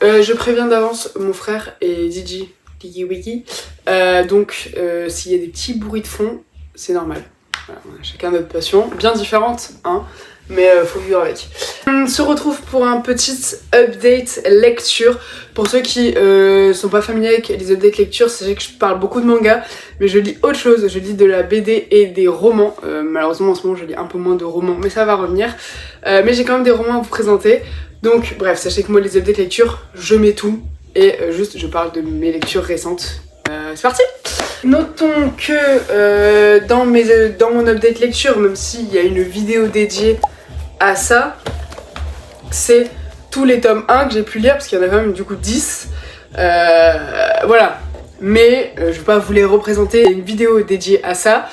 Je préviens d'avance mon frère et Digi, Digi Wiki. Donc s'il y a des petits bruits de fond, c'est normal. Voilà, on a chacun notre passion, bien différente, hein, mais faut vivre avec. On se retrouve pour un petit update lecture. Pour ceux qui sont pas familiers avec les updates lecture, sachez que je parle beaucoup de manga, mais je lis autre chose, je lis de la BD et des romans. Malheureusement en ce moment je lis un peu moins de romans, mais ça va revenir. Mais j'ai quand même des romans à vous présenter. Donc bref, sachez que moi les updates lecture, je mets tout et juste je parle de mes lectures récentes. C'est parti! Notons que dans mon update lecture, même s'il y a une vidéo dédiée à ça, c'est tous les tomes 1 que j'ai pu lire, parce qu'il y en a quand même du coup 10. Voilà. Mais je vais pas vous les représenter, il y a une vidéo dédiée à ça.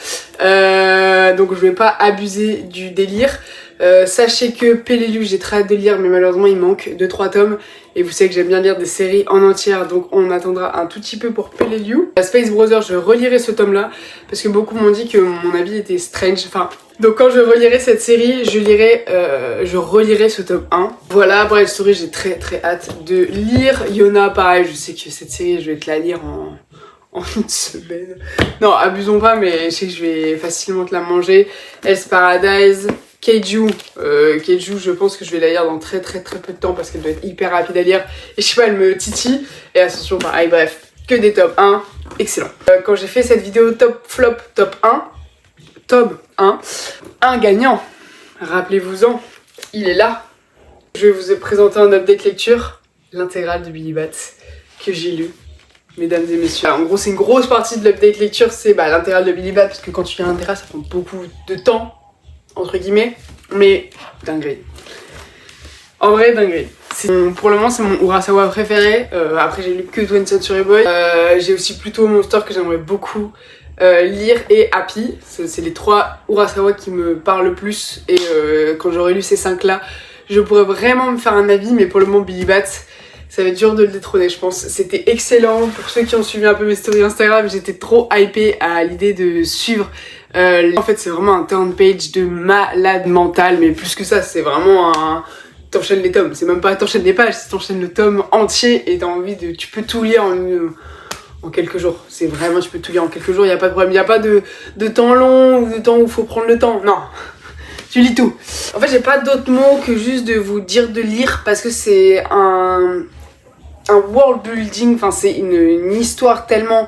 Donc je vais pas abuser du délire. Sachez que Peleliu, j'ai très hâte de lire, mais malheureusement il manque 2-3 tomes. Et vous savez que j'aime bien lire des séries en entière, donc on attendra un tout petit peu pour Peleliu. Space Brothers, je relirai ce tome là, parce que beaucoup m'ont dit que mon avis était strange. Enfin, donc quand je relirai cette série, je relirai ce tome 1. Voilà, Bride Story, j'ai très hâte de lire. Yona, pareil, je sais que cette série, je vais te la lire en une semaine. Non, abusons pas, mais je sais que je vais facilement te la manger. Hell's Paradise. Keiju, je pense que je vais la lire dans très peu de temps parce qu'elle doit être hyper rapide à lire et je sais pas, elle me titille. Et Ascension pareil, bref, que des top 1, excellent. Quand j'ai fait cette vidéo top flop top 1, un gagnant, rappelez-vous-en, il est là. Je vais vous présenter un update lecture, l'intégrale de Billy Bat que j'ai lu, mesdames et messieurs. Alors, en gros c'est une grosse partie de l'update lecture, c'est l'intégrale de Billy Bat parce que quand tu lis l'intégrale ça prend beaucoup de temps, entre guillemets, mais dinguerie. En vrai, dinguerie. Pour le moment, c'est mon Urasawa préféré. Après, j'ai lu que 27 Century Boy. J'ai aussi plutôt Monster que j'aimerais beaucoup lire et Happy. C'est les 3 Urasawa qui me parlent le plus. Et quand j'aurai lu ces 5 là, je pourrais vraiment me faire un avis. Mais pour le moment, Billy Bat, ça va être dur de le détrôner, je pense. C'était excellent. Pour ceux qui ont suivi un peu mes stories Instagram, j'étais trop hypée à l'idée de suivre. En fait c'est vraiment un turn page de malade mental, mais plus que ça c'est vraiment un... T'enchaînes les tomes, c'est même pas t'enchaînes les pages, c'est t'enchaînes le tome entier et t'as envie de... Tu peux tout lire en quelques jours, c'est vraiment tu peux tout lire en quelques jours, y a pas de problème, y a pas de temps long ou de temps où faut prendre le temps, non. Tu lis tout. En fait j'ai pas d'autres mots que juste de vous dire de lire parce que c'est un world building, enfin c'est une histoire tellement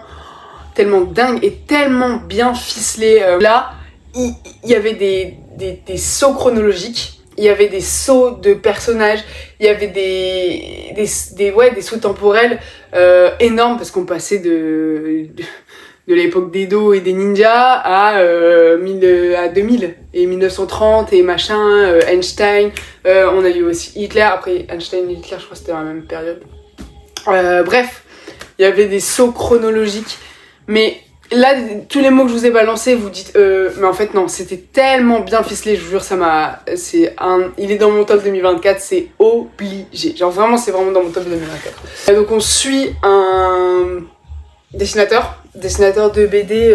dingue et tellement bien ficelé. Là, il y avait des sauts chronologiques, il y avait des sauts de personnages, il y avait des sauts temporels énormes parce qu'on passait de l'époque d'Edo et des ninjas à 2000 et 1930 et machin, Einstein. On a eu aussi Hitler, après Einstein et Hitler, je crois que c'était dans la même période. Bref, il y avait des sauts chronologiques. Mais là, tous les mots que je vous ai balancés, vous dites mais en fait non, c'était tellement bien ficelé, je vous jure, il est dans mon top 2024, c'est obligé. Genre vraiment, c'est vraiment dans mon top 2024. Donc on suit un dessinateur de BD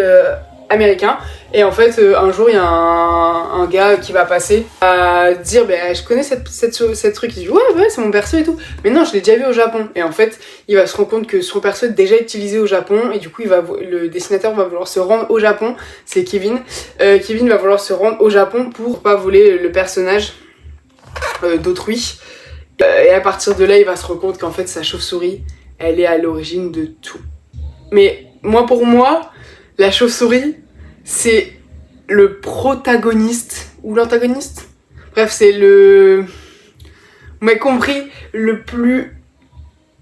américain. Et en fait, un jour, il y a un gars qui va passer à dire je connais cette truc. Il dit ouais, c'est mon perso et tout. Mais non, je l'ai déjà vu au Japon. Et en fait, il va se rendre compte que son perso est déjà utilisé au Japon. Et du coup, le dessinateur va vouloir se rendre au Japon. C'est Kevin. Kevin va vouloir se rendre au Japon pour pas voler le personnage d'autrui. Et à partir de là, il va se rendre compte qu'en fait, sa chauve-souris, elle est à l'origine de tout. Mais pour moi, la chauve-souris, c'est le protagoniste ou l'antagoniste. Bref, c'est vous m'avez compris, le plus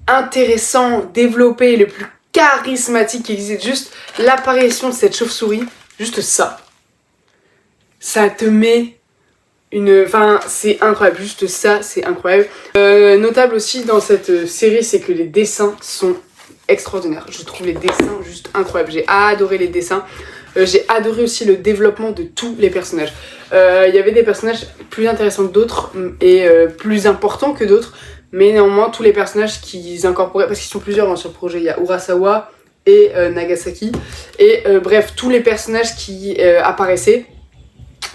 intéressant, développé, le plus charismatique qui existe. Juste l'apparition de cette chauve-souris, juste ça. Ça te met enfin, c'est incroyable, juste ça, c'est incroyable. Notable aussi dans cette série, c'est que les dessins sont extraordinaires. Je trouve les dessins juste incroyables. J'ai adoré les dessins. J'ai adoré aussi le développement de tous les personnages. Il y avait des personnages plus intéressants que d'autres et plus importants que d'autres, mais néanmoins tous les personnages qu'ils incorporaient, parce qu'ils sont plusieurs sur le projet, il y a Urasawa et Nagasaki, et bref, tous les personnages qui apparaissaient,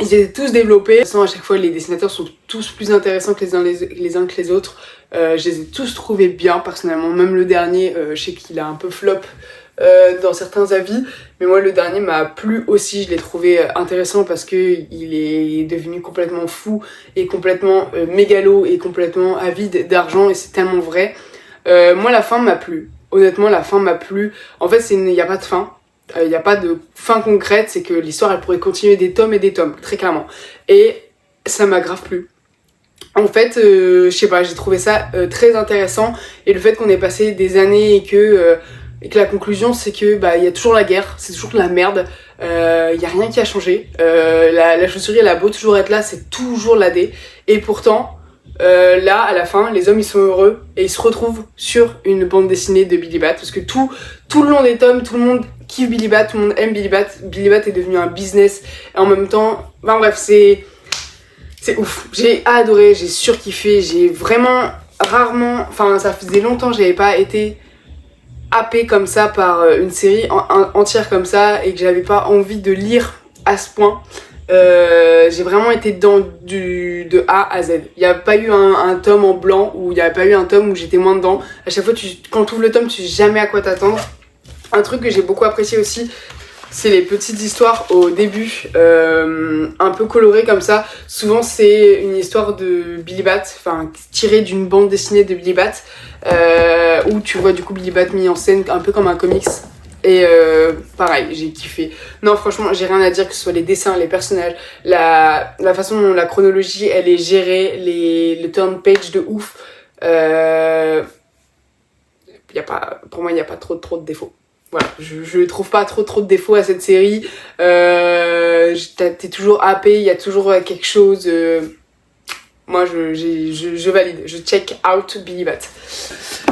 ils étaient tous développés. De toute façon, à chaque fois, les dessinateurs sont tous plus intéressants que les uns que les autres. Je les ai tous trouvés bien personnellement, même le dernier, je sais qu'il a un peu flop dans certains avis, mais moi le dernier m'a plu aussi, je l'ai trouvé intéressant parce que il est devenu complètement fou et complètement mégalo et complètement avide d'argent et c'est tellement vrai. Moi la fin m'a plu, honnêtement la fin m'a plu, en fait il n'y a pas de fin. Il n'y a pas de fin concrète, c'est que l'histoire elle pourrait continuer des tomes et des tomes, très clairement. Et ça m'a grave plu. En fait, je sais pas, j'ai trouvé ça très intéressant. Et le fait qu'on ait passé des années et que la conclusion c'est que bah il y a toujours la guerre, c'est toujours de la merde, il y a rien qui a changé. La chausserie elle a beau toujours être là, c'est toujours la D. Et pourtant, là à la fin, les hommes ils sont heureux et ils se retrouvent sur une bande dessinée de Billy Bat parce que tout le long des tomes, tout le monde kiffe Billy Bat, tout le monde aime Billy Bat. Billy Bat est devenu un business et en même temps, enfin bref, c'est ouf. J'ai adoré, j'ai surkiffé, j'ai vraiment rarement, enfin ça faisait longtemps que j'avais pas été happée comme ça par une série entière comme ça et que j'avais pas envie de lire à ce point. J'ai vraiment été dedans de A à Z. Il n'y a pas eu un tome en blanc ou il n'y a pas eu un tome où j'étais moins dedans. À chaque fois, quand tu ouvres le tome, tu sais jamais à quoi t'attendre. Un truc que j'ai beaucoup apprécié aussi, c'est les petites histoires au début, un peu colorées comme ça. Souvent, c'est une histoire de Billy Bat, enfin tirée d'une bande dessinée de Billy Bat, où tu vois du coup Billy Bat mis en scène un peu comme un comics. Et pareil, j'ai kiffé. Non, franchement, j'ai rien à dire, que ce soit les dessins, les personnages, la façon dont la chronologie elle est gérée, le turn page de ouf. Pour moi, il n'y a pas trop de défauts. Voilà, je trouve pas trop de défauts à cette série. T'es toujours happé, il y a toujours quelque chose. Moi, je valide, je check out Billy Bat.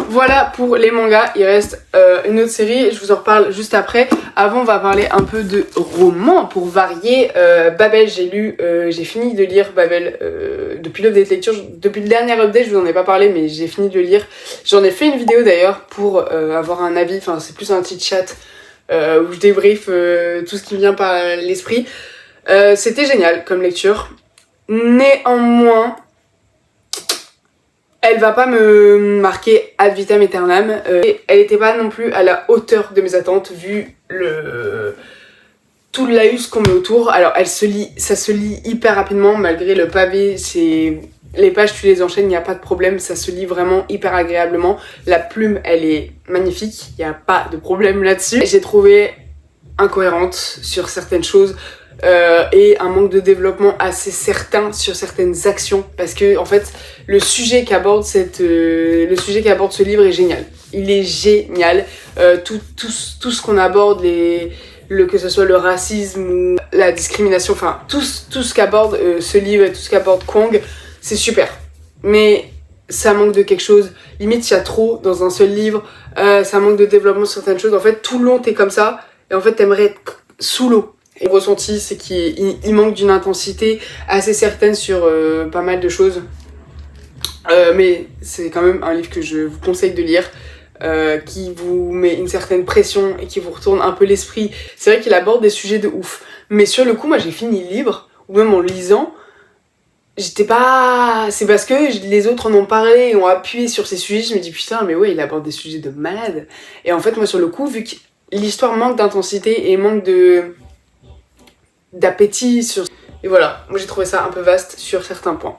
Voilà pour les mangas, il reste une autre série, je vous en reparle juste après. Avant, on va parler un peu de romans pour varier. Babel, j'ai fini de lire Babel depuis l'update lecture. Depuis le dernier update, je vous en ai pas parlé, mais j'ai fini de le lire. J'en ai fait une vidéo d'ailleurs pour avoir un avis, enfin c'est plus un petit chat où je débrief tout ce qui me vient par l'esprit. C'était génial comme lecture. Néanmoins, elle va pas me marquer ad vitam aeternam. Et elle était pas non plus à la hauteur de mes attentes vu tout le laïus qu'on met autour. Alors ça se lit hyper rapidement malgré le pavé, les pages tu les enchaînes, il n'y a pas de problème, ça se lit vraiment hyper agréablement. La plume elle est magnifique, il n'y a pas de problème là-dessus. J'ai trouvé incohérente sur certaines choses. Et un manque de développement assez certain sur certaines actions parce que en fait le sujet qu'aborde ce livre est génial. Il est génial. Tout ce qu'on aborde, que ce soit le racisme ou la discrimination, enfin tout ce qu'aborde ce livre et tout ce qu'aborde Kwang, c'est super. Mais ça manque de quelque chose. Limite il y a trop dans un seul livre. Ça manque de développement sur certaines choses. En fait tout le long t'es comme ça et en fait t'aimerais être sous l'eau. Et le ressenti, c'est qu'il manque d'une intensité assez certaine sur pas mal de choses. Mais c'est quand même un livre que je vous conseille de lire, qui vous met une certaine pression et qui vous retourne un peu l'esprit. C'est vrai qu'il aborde des sujets de ouf. Mais sur le coup, moi j'ai fini le livre, ou même en le lisant, j'étais pas... C'est parce que les autres en ont parlé et ont appuyé sur ces sujets, je me dis putain, mais ouais, il aborde des sujets de malade. Et en fait, moi sur le coup, vu que l'histoire manque d'intensité et manque d'appétit et voilà, moi j'ai trouvé ça un peu vaste sur certains points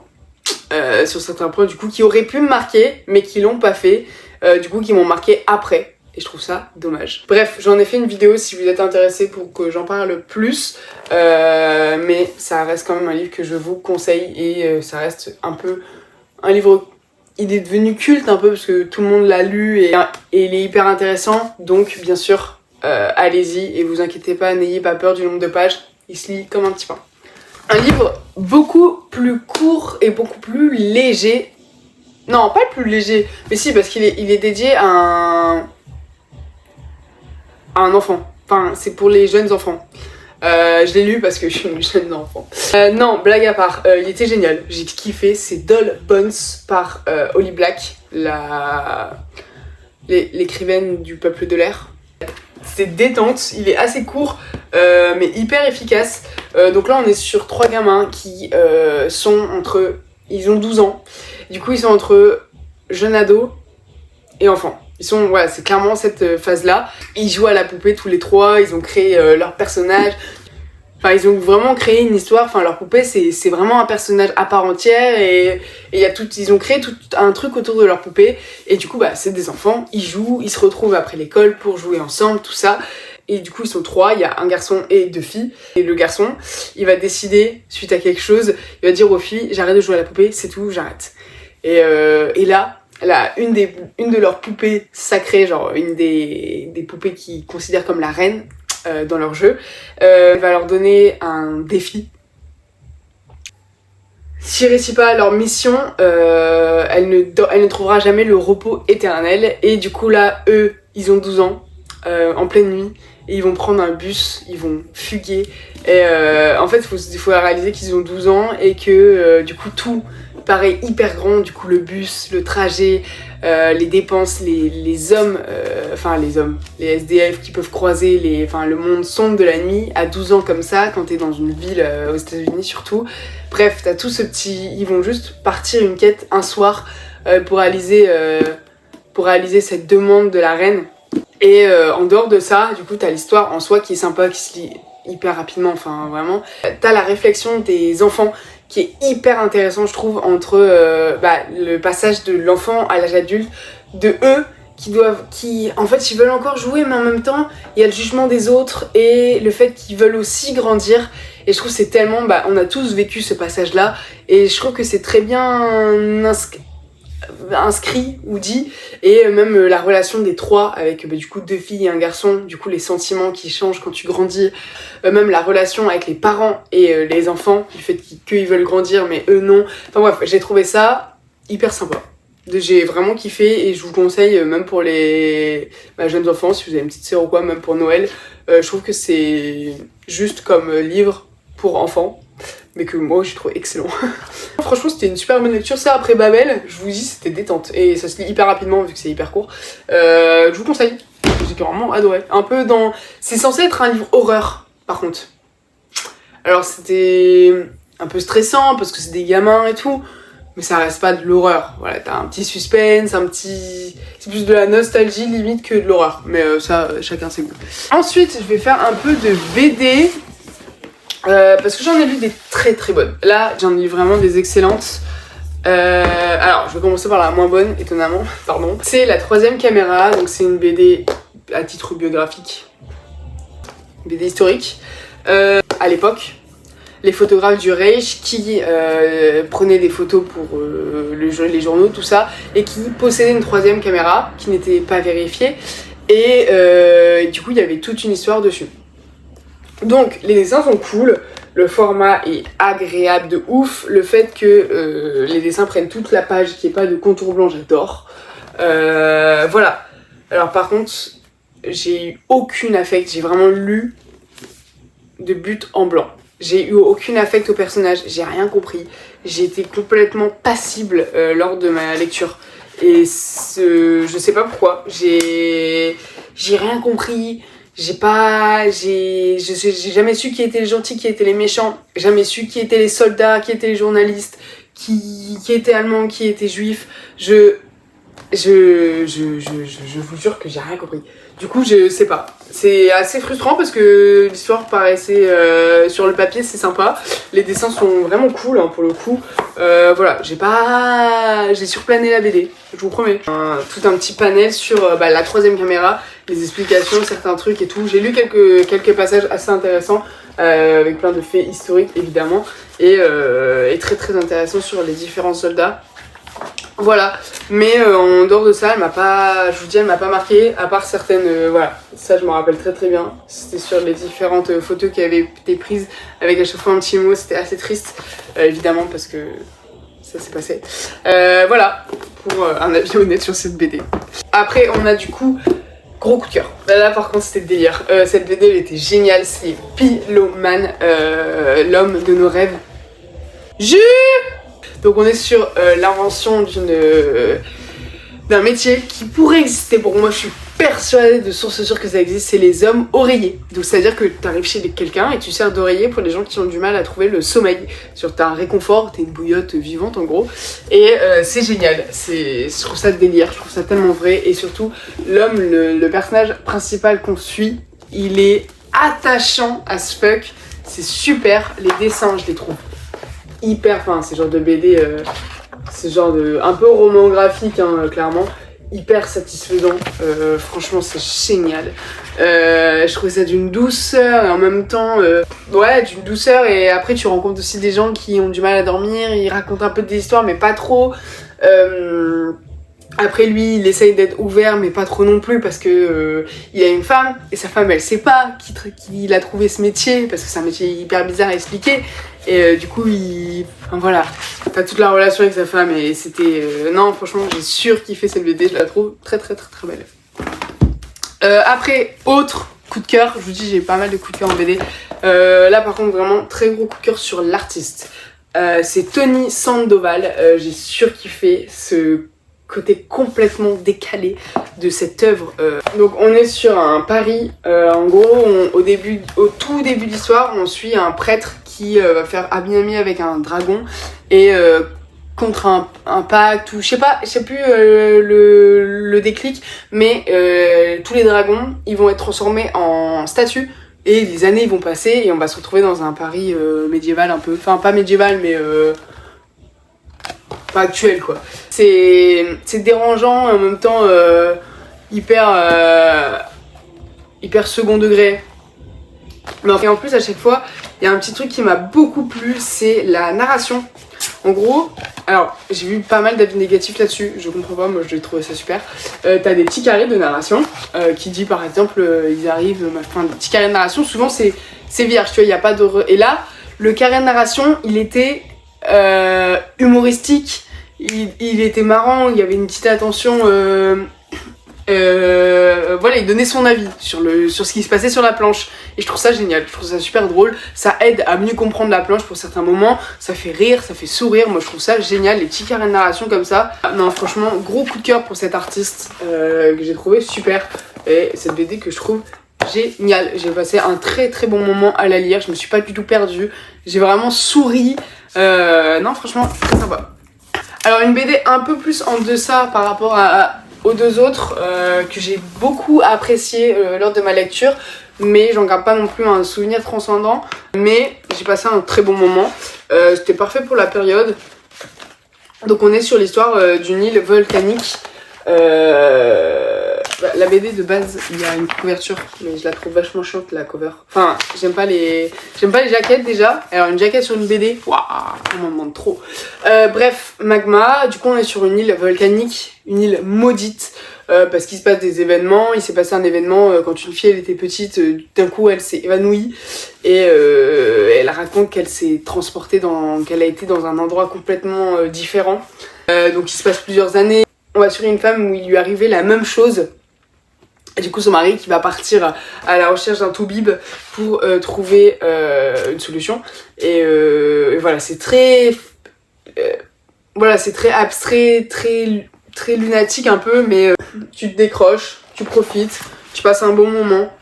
du coup qui auraient pu me marquer mais qui l'ont pas fait, du coup qui m'ont marqué après et je trouve ça dommage. Bref, j'en ai fait une vidéo si vous êtes intéressés pour que j'en parle plus, mais ça reste quand même un livre que je vous conseille et ça reste un peu un livre, il est devenu culte un peu parce que tout le monde l'a lu et il est hyper intéressant, donc bien sûr allez-y et vous inquiétez pas, n'ayez pas peur du nombre de pages. Il se lit comme un petit pain. Un livre beaucoup plus court et beaucoup plus léger. Non, pas le plus léger, mais si, parce qu'il est dédié à un enfant. Enfin, c'est pour les jeunes enfants. Je l'ai lu parce que je suis une jeune enfant. Non, blague à part, il était génial. J'ai kiffé. C'est Doll Bones par Holly Black, l'écrivaine du Peuple de l'air. C'est détente, il est assez court mais hyper efficace. Donc là on est sur 3 gamins qui sont entre ils ont 12 ans. Du coup, ils sont entre jeunes ados et enfants. Ils sont, voilà, c'est clairement cette phase-là. Ils jouent à la poupée tous les trois, ils ont créé leur personnage. Enfin, ils ont vraiment créé une histoire, enfin, leur poupée, c'est vraiment un personnage à part entière et y a ils ont créé tout un truc autour de leur poupée. Et du coup, bah, c'est des enfants, ils jouent, ils se retrouvent après l'école pour jouer ensemble, tout ça. Et du coup, ils sont trois, il y a un garçon et 2 filles. Et le garçon, il va décider, suite à quelque chose, il va dire aux filles, j'arrête de jouer à la poupée, c'est tout, j'arrête. Et là, une de leurs poupées sacrées, genre une des poupées qu'ils considèrent comme la reine dans leur jeu, va leur donner un défi. S'ils réussissent pas leur mission, elle ne trouvera jamais le repos éternel. Et du coup là, eux, ils ont 12 ans, en pleine nuit, et ils vont prendre un bus, ils vont fuguer. Et en fait, il faut réaliser qu'ils ont 12 ans et que du coup tout paraît hyper grand, du coup le bus, le trajet, les dépenses, les hommes, les SDF qui peuvent croiser le monde sombre de la nuit à 12 ans comme ça, quand t'es dans une ville aux États-Unis surtout. Bref, t'as tout ce petit. Ils vont juste partir une quête un soir pour réaliser cette demande de la reine. Et en dehors de ça, du coup, t'as l'histoire en soi qui est sympa, qui se lit hyper rapidement, enfin vraiment. T'as la réflexion des enfants qui est hyper intéressant, je trouve, entre le passage de l'enfant à l'âge adulte, de eux qui en fait ils veulent encore jouer, mais en même temps il y a le jugement des autres et le fait qu'ils veulent aussi grandir. Et je trouve que c'est tellement, on a tous vécu ce passage là, et je trouve que c'est très bien inscrit ou dit. Et même la relation des trois avec du coup 2 filles et un garçon, du coup les sentiments qui changent quand tu grandis, même la relation avec les parents et les enfants, du fait qu'ils veulent grandir mais eux non. Enfin bref, j'ai trouvé ça hyper sympa. J'ai vraiment kiffé et je vous conseille, même pour les jeunes enfants, si vous avez une petite sœur ou quoi, même pour Noël, je trouve que c'est juste comme livre pour enfants, mais que moi j'ai trouvé excellent. Franchement, c'était une super bonne lecture. Ça, après Babel, je vous dis, c'était détente et ça se lit hyper rapidement vu que c'est hyper court. Je vous conseille, j'ai vraiment adoré. Un peu dans. C'est censé être un livre horreur, par contre. Alors c'était un peu stressant parce que c'est des gamins et tout, mais ça reste pas de l'horreur. Voilà, t'as un petit suspense, c'est plus de la nostalgie limite que de l'horreur. Mais ça, chacun ses goûts. Ensuite, je vais faire un peu de BD. Parce que j'en ai lu des très très bonnes. Là, j'en ai lu vraiment des excellentes. Alors, je vais commencer par la moins bonne, étonnamment, pardon. C'est La Troisième Caméra, donc c'est une BD à titre biographique. BD historique. À l'époque, les photographes du Reich qui prenaient des photos pour les journaux, tout ça, et qui possédaient une troisième caméra qui n'était pas vérifiée. Et du coup, il y avait toute une histoire dessus. Donc les dessins sont cool, le format est agréable de ouf, le fait que les dessins prennent toute la page, qu'il n'y ait pas de contour blanc, j'adore. Voilà. Alors par contre, j'ai eu aucune affect, j'ai vraiment lu de but en blanc. J'ai eu aucune affect au personnage, j'ai rien compris. J'ai été complètement passible lors de ma lecture. Et je sais pas pourquoi, j'ai rien compris. J'ai jamais su qui étaient les gentils, qui étaient les méchants, jamais su qui étaient les soldats, qui étaient les journalistes, qui étaient allemands, qui étaient juifs. Je vous jure que j'ai rien compris. Du coup, je sais pas. C'est assez frustrant parce que l'histoire paraissait sur le papier, c'est sympa. Les dessins sont vraiment cool, hein, pour le coup. Voilà, j'ai surplané la BD, je vous promets. Tout un petit panel sur la troisième caméra, les explications, certains trucs et tout. J'ai lu quelques passages assez intéressants avec plein de faits historiques évidemment et très très intéressants sur les différents soldats. Voilà, mais en dehors de ça, elle m'a pas marqué, à part certaines, voilà, ça je me rappelle très très bien. C'était sur les différentes photos qui avaient été prises avec à chaque fois un petit mot, c'était assez triste, évidemment, parce que ça s'est passé. Voilà, pour un avis honnête sur cette BD. Après, on a du coup, gros coup de cœur. Là par contre, c'était délire. Cette BD, elle était géniale, c'est Piloman, l'homme de nos rêves. Donc on est sur l'invention d'un métier qui pourrait exister. Bon, moi je suis persuadée de source sûre que ça existe, c'est les hommes oreillers. Donc c'est à dire que tu arrives chez quelqu'un et tu sers d'oreiller pour les gens qui ont du mal à trouver le sommeil. T'as un réconfort, t'es une bouillotte vivante en gros. Et c'est génial, je trouve ça délire, je trouve ça tellement vrai. Et surtout, l'homme, le personnage principal qu'on suit, il est attachant as fuck. C'est super, les dessins je les trouve hyper, enfin c'est genre de BD, c'est genre de un peu roman graphique hein, clairement, hyper satisfaisant, franchement c'est génial. Je trouvais ça d'une douceur et en même temps, ouais d'une douceur et après tu rencontres aussi des gens qui ont du mal à dormir, ils racontent un peu des histoires mais pas trop. Après lui, il essaye d'être ouvert, mais pas trop non plus, parce que il a une femme, et sa femme, elle sait pas qu'il a trouvé ce métier, parce que c'est un métier hyper bizarre à expliquer. Et du coup, enfin voilà, t'as toute la relation avec sa femme, et c'était... non, franchement, j'ai surkiffé cette BD, je la trouve très très très très belle. Après, autre coup de cœur, je vous dis, j'ai pas mal de coups de cœur en BD. Là, par contre, vraiment, très gros coup de cœur sur l'artiste. C'est Tony Sandoval, j'ai surkiffé ce côté complètement décalé de cette œuvre. Donc on est sur un pari, en gros au tout début de l'histoire on suit un prêtre qui va faire ami avec un dragon et contre un pacte ou je sais plus le déclic mais tous les dragons ils vont être transformés en statues et les années vont passer et on va se retrouver dans un Paris médiéval un peu, enfin pas médiéval mais pas actuel quoi. C'est dérangeant et en même temps hyper second degré. Et en plus à chaque fois il y a un petit truc qui m'a beaucoup plu, c'est la narration. En gros, alors j'ai vu pas mal d'avis négatifs là-dessus, je comprends pas, moi j'ai trouvé ça super. T'as des petits carrés de narration qui dit par exemple ils arrivent, enfin des petits carrés de narration, souvent c'est vierge, tu vois, il n'y a pas de... Et là, le carré de narration, il était humoristique, il était marrant, il y avait une petite attention, voilà, il donnait son avis sur ce qui se passait sur la planche et je trouve ça génial, je trouve ça super drôle, ça aide à mieux comprendre la planche pour certains moments, ça fait rire, ça fait sourire, moi je trouve ça génial, les petits carrés de narration comme ça. Non franchement, gros coup de cœur pour cet artiste que j'ai trouvé super et cette BD que je trouve génial. J'ai passé un très très bon moment à la lire, je me suis pas du tout perdue, j'ai vraiment souri, non franchement très sympa. Alors une BD un peu plus en deçà par rapport aux deux autres que j'ai beaucoup apprécié lors de ma lecture, mais j'en garde pas non plus un souvenir transcendant, mais j'ai passé un très bon moment, c'était parfait pour la période. Donc on est sur l'histoire d'une île volcanique. La BD de base, il y a une couverture, mais je la trouve vachement chiante la cover. Enfin, j'aime pas les jaquettes déjà. Alors une jaquette sur une BD, waouh, on m'en demande trop. Bref, magma. Du coup, on est sur une île volcanique, une île maudite, parce qu'il se passe des événements. Il s'est passé un événement quand une fille elle était petite, d'un coup elle s'est évanouie et elle raconte qu'elle s'est transportée qu'elle a été dans un endroit complètement différent. Donc il se passe plusieurs années. On va sur une femme où il lui arrivait la même chose. Et du coup son mari qui va partir à la recherche d'un toubib pour trouver une solution. Et voilà, c'est très abstrait, très lunatique un peu, mais tu te décroches, tu profites, tu passes un bon moment.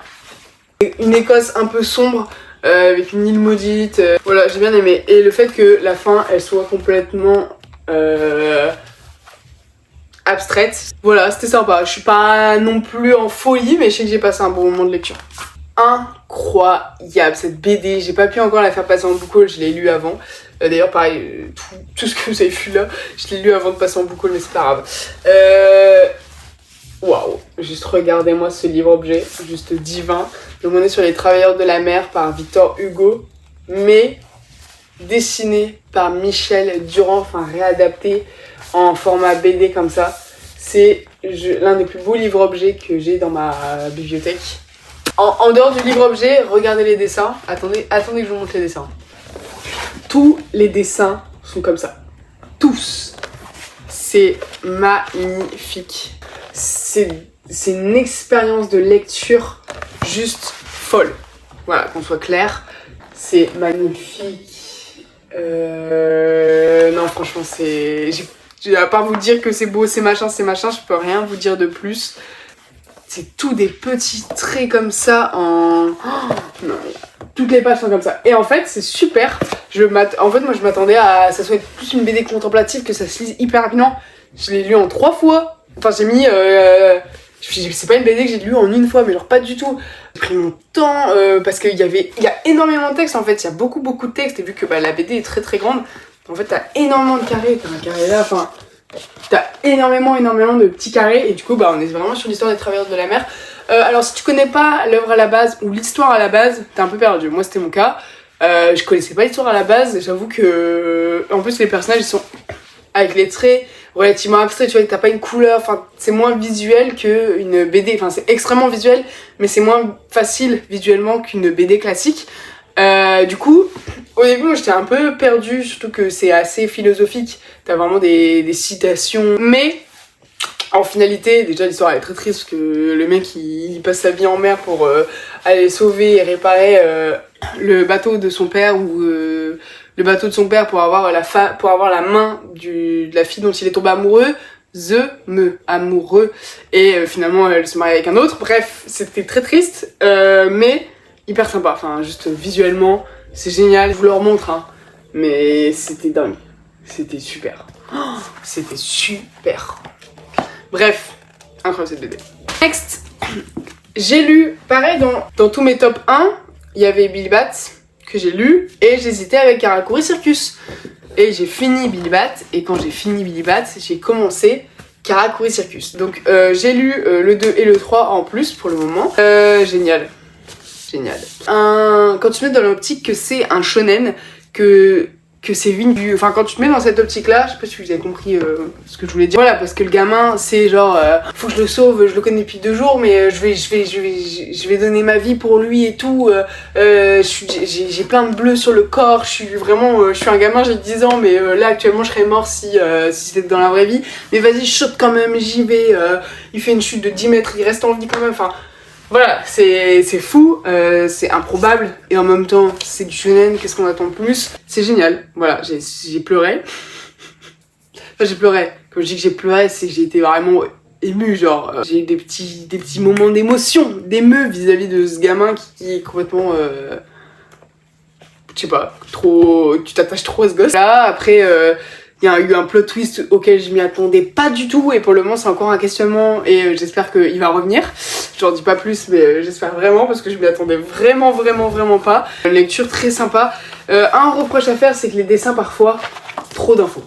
Une Écosse un peu sombre, avec une île maudite, voilà, j'ai bien aimé. Et le fait que la fin elle soit complètement abstraite, voilà, c'était sympa. Je suis pas non plus en folie, mais je sais que j'ai passé un bon moment de lecture. Incroyable cette BD, j'ai pas pu encore la faire passer en book haul, je l'ai lu avant. D'ailleurs pareil, tout ce que vous avez vu là, je l'ai lu avant de passer en book haul, mais c'est pas grave. Waouh, juste regardez-moi ce livre objet, juste divin. Donc on est sur Les Travailleurs de la mer par Victor Hugo, mais dessiné par Michel Durand, enfin réadapté en format BD comme ça. C'est l'un des plus beaux livres objets que j'ai dans ma bibliothèque. En dehors du livre objet, regardez les dessins. Attendez que je vous montre les dessins. Tous les dessins sont comme ça. Tous. C'est magnifique. C'est une expérience de lecture juste folle. Voilà, qu'on soit clair. C'est magnifique. Non, franchement, à part vous dire que c'est beau, c'est machin, je peux rien vous dire de plus. c'est tout des petits traits comme ça en... Oh, non, toutes les pages sont comme ça. Et en fait, c'est super. En fait, moi, je m'attendais à ça soit plus une BD contemplative, que ça se lise hyper rapidement. Je l'ai lu en 3 fois. Enfin, j'ai mis... c'est pas une BD que j'ai lue en une fois, mais genre pas du tout. J'ai pris mon temps parce qu'il y a énormément de texte en fait. Il y a beaucoup de texte. Et vu que la BD est très très grande, en fait, t'as énormément de carrés. T'as un carré là, enfin... T'as énormément de petits carrés. Et du coup, on est vraiment sur l'histoire des travailleurs de la mer. Alors, si tu connais pas l'œuvre à la base ou l'histoire à la base, t'es un peu perdu. Moi, c'était mon cas. Je connaissais pas l'histoire à la base. J'avoue que... En plus, les personnages, ils sont avec les traits relativement abstraits. Tu vois, t'as pas une couleur. Enfin, c'est moins visuel qu'une BD. Enfin, c'est extrêmement visuel, mais c'est moins facile visuellement qu'une BD classique. Du coup, au début, j'étais un peu perdue, surtout que c'est assez philosophique. T'as vraiment des citations. Mais, en finalité, déjà, l'histoire est très triste, parce que le mec, il passe sa vie en mer pour aller sauver et réparer le bateau de son père, ou le bateau de son père pour avoir la main de la fille dont il est tombé amoureux. Amoureux. Et finalement, elle se marie avec un autre. Bref, c'était très triste, mais... hyper sympa, enfin juste visuellement, c'est génial, je vous le remontre, hein. Mais c'était dingue, c'était super, c'était super. Bref, incroyable cette BD. Next, j'ai lu, pareil dans tous mes top 1, il y avait Billy Bat que j'ai lu, et j'hésitais avec Karakuri Circus. Et j'ai fini Billy Bat, et quand j'ai fini Billy Bat, j'ai commencé Karakuri Circus. Donc j'ai lu le 2 et le 3 en plus pour le moment. Génial. Génial. Quand tu te mets dans l'optique que c'est un shonen, que c'est vu, enfin quand tu te mets dans cette optique là, je sais pas si vous avez compris ce que je voulais dire. Voilà, parce que le gamin c'est genre faut que je le sauve, je le connais depuis 2 jours, mais je vais donner ma vie pour lui et tout. J'ai plein de bleus sur le corps, je suis un gamin, j'ai 10 ans, mais là actuellement je serais mort si c'était dans la vraie vie. Mais vas-y, je saute quand même, j'y vais. Il fait une chute de 10 mètres, il reste en vie quand même. Enfin voilà, c'est fou, c'est improbable, et en même temps, c'est du shonen, qu'est-ce qu'on attend de plus? C'est génial, voilà, j'ai pleuré. Enfin, j'ai pleuré, quand je dis que j'ai pleuré, c'est que j'ai été vraiment émue, genre, j'ai eu des petits moments d'émotion, d'émeu vis-à-vis de ce gamin qui est complètement, je sais pas, tu t'attaches trop à ce gosse. Là, après, il y a eu un plot twist auquel je m'y attendais pas du tout, et pour le moment c'est encore un questionnement, et j'espère qu'il va revenir. J'en dis pas plus, mais j'espère vraiment, parce que je m'y attendais vraiment pas. Une lecture très sympa. Un reproche à faire, c'est que les dessins parfois, trop d'infos.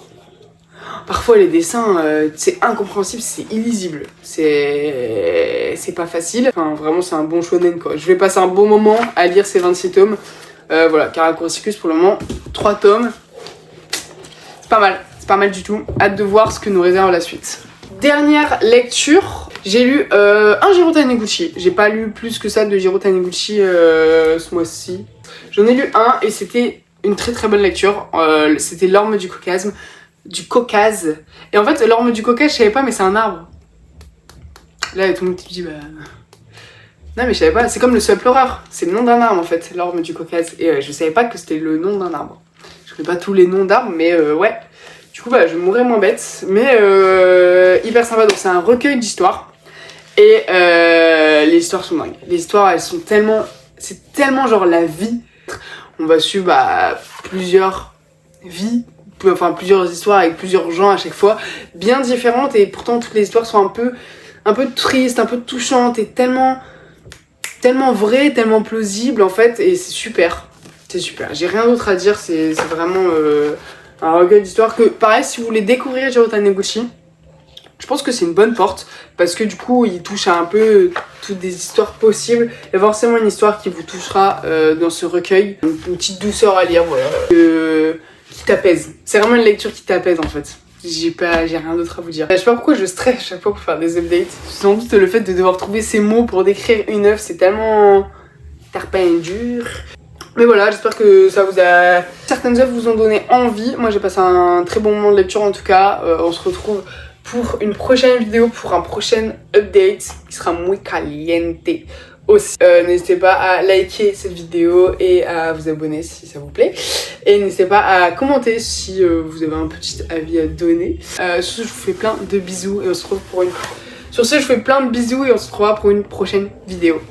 Parfois les dessins, c'est incompréhensible, c'est illisible. C'est pas facile. Enfin vraiment c'est un bon shonen quoi. Je vais passer un bon moment à lire ces 26 tomes. Voilà, Karakuri Circus pour le moment, 3 tomes. C'est pas mal du tout. Hâte de voir ce que nous réserve la suite. Dernière lecture, j'ai lu un Jiro Taniguchi. J'ai pas lu plus que ça de Jiro Taniguchi ce mois-ci. J'en ai lu un et c'était une très très bonne lecture. C'était L'Orme du Caucase. Et en fait, l'Orme du Caucase, je savais pas, mais c'est un arbre. Là, tout le monde te dit, non, mais je savais pas. C'est comme le seul pleureur. C'est le nom d'un arbre en fait, L'Orme du Caucase. Et je savais pas que c'était le nom d'un arbre. Je connais pas tous les noms d'arbres, mais ouais. Du coup, je mourrais moins bête. Mais hyper sympa. Donc, c'est un recueil d'histoires. Et les histoires sont dingues. Les histoires, elles sont tellement... C'est tellement genre la vie. On va suivre plusieurs vies. Enfin, plusieurs histoires avec plusieurs gens à chaque fois. Bien différentes. Et pourtant, toutes les histoires sont un peu tristes, un peu touchantes. Et tellement vraies, tellement plausibles en fait. Et c'est super. C'est super, j'ai rien d'autre à dire, c'est vraiment un recueil d'histoires que, pareil, si vous voulez découvrir Jiro Taniguchi, je pense que c'est une bonne porte, parce que du coup, il touche à un peu toutes des histoires possibles. Il y a forcément une histoire qui vous touchera dans ce recueil, une petite douceur à lire, voilà, qui t'apaise. C'est vraiment une lecture qui t'apaise en fait. J'ai rien d'autre à vous dire. Je sais pas pourquoi je stresse chaque fois pour faire des updates. Sans doute le fait de devoir trouver ces mots pour décrire une œuvre, c'est tellement tarpin dur. Mais voilà, j'espère que ça vous a... Certaines œuvres vous ont donné envie. Moi j'ai passé un très bon moment de lecture en tout cas. On se retrouve pour une prochaine vidéo, pour un prochain update qui sera muy caliente aussi. N'hésitez pas à liker cette vidéo et à vous abonner si ça vous plaît. Et n'hésitez pas à commenter si vous avez un petit avis à donner. Sur ce, je vous fais plein de bisous et on se retrouve pour une Sur ce, je vous fais plein de bisous et on se retrouvera pour une prochaine vidéo.